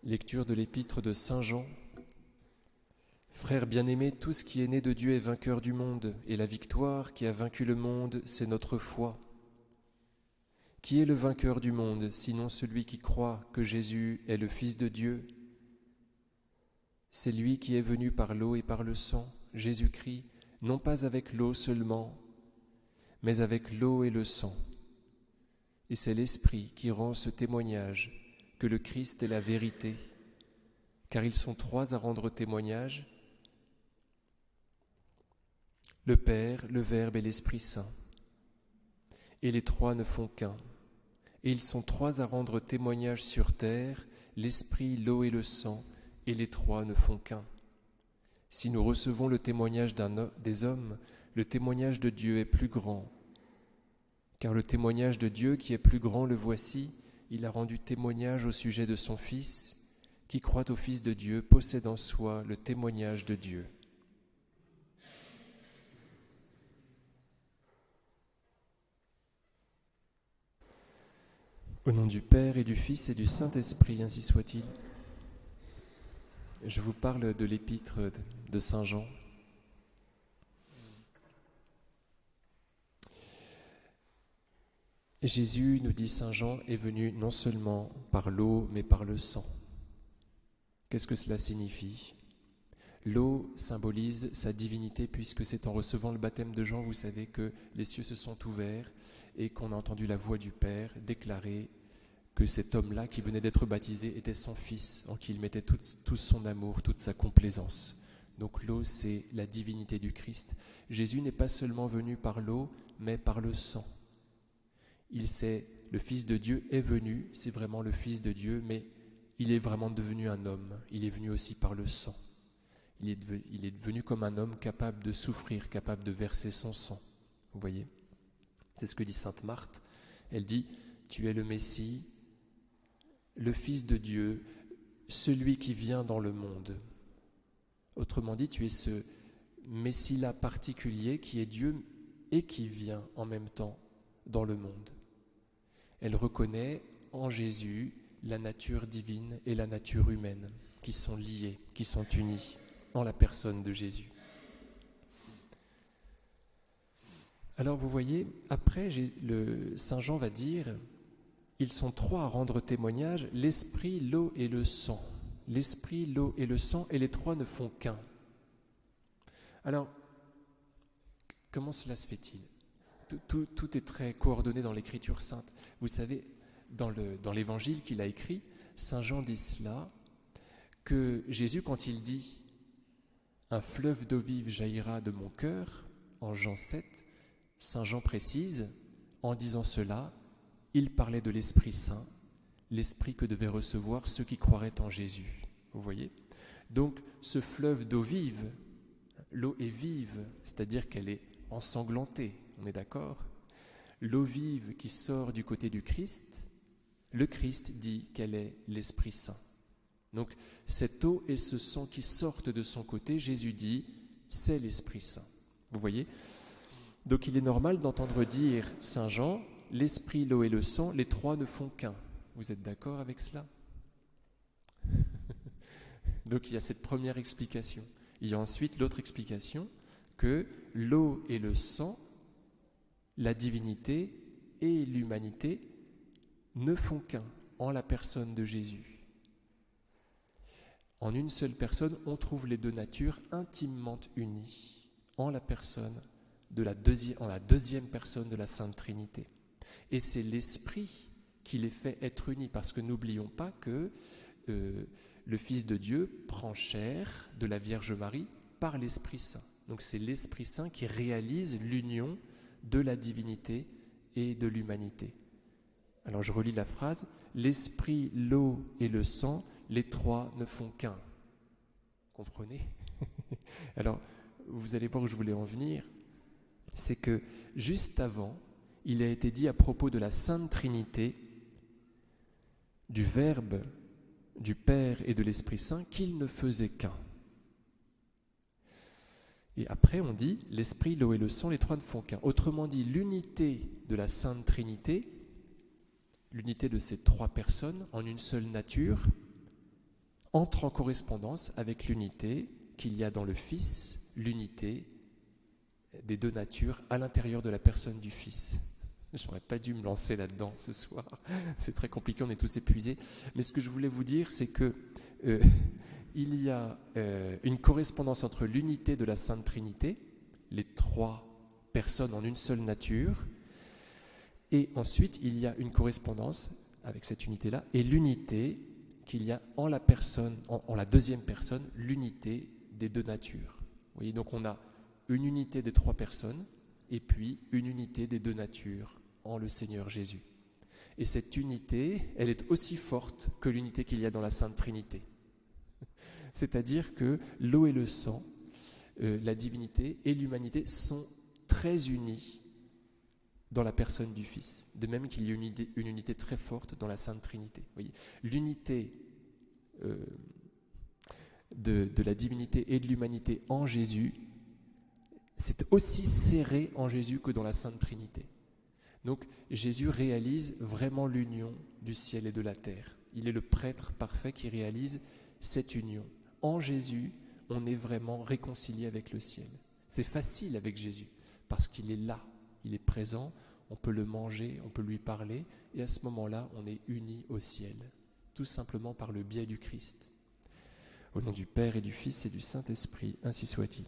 Lecture de l'épître de Saint Jean. Frères bien-aimés, tout ce qui est né de Dieu est vainqueur du monde, et la victoire qui a vaincu le monde, c'est notre foi. Qui est le vainqueur du monde, sinon celui qui croit que Jésus est le Fils de Dieu? C'est lui qui est venu par l'eau et par le sang, Jésus-Christ, non pas avec l'eau seulement, mais avec l'eau et le sang. Et c'est l'Esprit qui rend ce témoignage que le Christ est la vérité, car ils sont trois à rendre témoignage, le Père, le Verbe et l'Esprit Saint. Et les trois ne font qu'un. Et ils sont trois à rendre témoignage sur terre, l'Esprit, l'eau et le sang, et les trois ne font qu'un. Si nous recevons le témoignage des hommes, le témoignage de Dieu est plus grand. Car le témoignage de Dieu qui est plus grand, le voici, il a rendu témoignage au sujet de son Fils. Qui croit au Fils de Dieu possède en soi le témoignage de Dieu. Au nom du Père et du Fils et du Saint-Esprit, ainsi soit-il. Je vous parle de l'épître de Saint Jean. Jésus, nous dit Saint Jean, est venu non seulement par l'eau, mais par le sang. Qu'est-ce que cela signifie? L'eau symbolise sa divinité, puisque c'est en recevant le baptême de Jean, vous savez, que les cieux se sont ouverts et qu'on a entendu la voix du Père déclarer que cet homme-là qui venait d'être baptisé était son Fils, en qui il mettait tout son amour, toute sa complaisance. Donc l'eau, c'est la divinité du Christ. Jésus n'est pas seulement venu par l'eau, mais par le sang. Le Fils de Dieu est venu, c'est vraiment le Fils de Dieu, mais il est vraiment devenu un homme. Il est venu aussi par le sang. Il est devenu comme un homme capable de souffrir, capable de verser son sang. Vous voyez? C'est ce que dit Sainte Marthe. Elle dit « Tu es le Messie, le Fils de Dieu, celui qui vient dans le monde. » Autrement dit, tu es ce Messie-là particulier qui est Dieu et qui vient en même temps dans le monde. Elle reconnaît en Jésus la nature divine et la nature humaine qui sont liées, qui sont unies en la personne de Jésus. Alors vous voyez, après Saint Jean va dire, ils sont trois à rendre témoignage, l'Esprit, l'eau et le sang. L'Esprit, l'eau et le sang, et les trois ne font qu'un. Alors, comment cela se fait-il? Tout est très coordonné dans l'Écriture sainte. Vous savez, dans l'Évangile qu'il a écrit, Saint Jean dit cela, que Jésus, quand il dit « Un fleuve d'eau vive jaillira de mon cœur », en Jean 7, Saint Jean précise, en disant cela, il parlait de l'Esprit Saint, l'Esprit que devaient recevoir ceux qui croiraient en Jésus. Vous voyez? Donc, ce fleuve d'eau vive, l'eau est vive, c'est-à-dire qu'elle est ensanglantée. On est d'accord? L'eau vive qui sort du côté du Christ, le Christ dit qu'elle est l'Esprit Saint. Donc, cette eau et ce sang qui sortent de son côté, Jésus dit, c'est l'Esprit Saint. Vous voyez? Donc, il est normal d'entendre dire Saint Jean, l'Esprit, l'eau et le sang, les trois ne font qu'un. Vous êtes d'accord avec cela? Donc, il y a cette première explication. Il y a ensuite l'autre explication que l'eau et le sang, la divinité et l'humanité ne font qu'un en la personne de Jésus. En une seule personne, on trouve les deux natures intimement unies en la personne en la deuxième personne de la Sainte Trinité. Et c'est l'Esprit qui les fait être unis, parce que n'oublions pas que le Fils de Dieu prend chair de la Vierge Marie par l'Esprit Saint. Donc c'est l'Esprit Saint qui réalise l'union de la divinité et de l'humanité. Alors je relis la phrase, l'Esprit, l'eau et le sang, les trois ne font qu'un. Comprenez? Alors, vous allez voir où je voulais en venir. C'est que juste avant, il a été dit à propos de la Sainte Trinité, du Verbe, du Père et de l'Esprit Saint, qu'ils ne faisaient qu'un. Et après, on dit, l'Esprit, l'eau et le sang, les trois ne font qu'un. Autrement dit, l'unité de la Sainte Trinité, l'unité de ces trois personnes en une seule nature, entre en correspondance avec l'unité qu'il y a dans le Fils, l'unité des deux natures à l'intérieur de la personne du Fils. J'aurais pas dû me lancer là-dedans ce soir, c'est très compliqué, on est tous épuisés. Mais ce que je voulais vous dire, c'est que il y a une correspondance entre l'unité de la Sainte Trinité, les trois personnes en une seule nature, et ensuite il y a une correspondance avec cette unité-là, et l'unité qu'il y a en la personne, en la deuxième personne, l'unité des deux natures. Vous voyez, donc on a une unité des trois personnes, et puis une unité des deux natures en le Seigneur Jésus. Et cette unité, elle est aussi forte que l'unité qu'il y a dans la Sainte Trinité. C'est-à-dire que l'eau et le sang, la divinité et l'humanité sont très unis dans la personne du Fils, de même qu'il y a une unité très forte dans la Sainte Trinité. Vous voyez, l'unité de la divinité et de l'humanité en Jésus, c'est aussi serré en Jésus que dans la Sainte Trinité. Donc Jésus réalise vraiment l'union du ciel et de la terre. Il est le prêtre parfait qui réalise cette union. En Jésus, on est vraiment réconcilié avec le ciel. C'est facile avec Jésus, parce qu'il est là, il est présent, on peut le manger, on peut lui parler, et à ce moment-là, on est unis au ciel, tout simplement par le biais du Christ. Au nom du Père et du Fils et du Saint-Esprit, ainsi soit-il.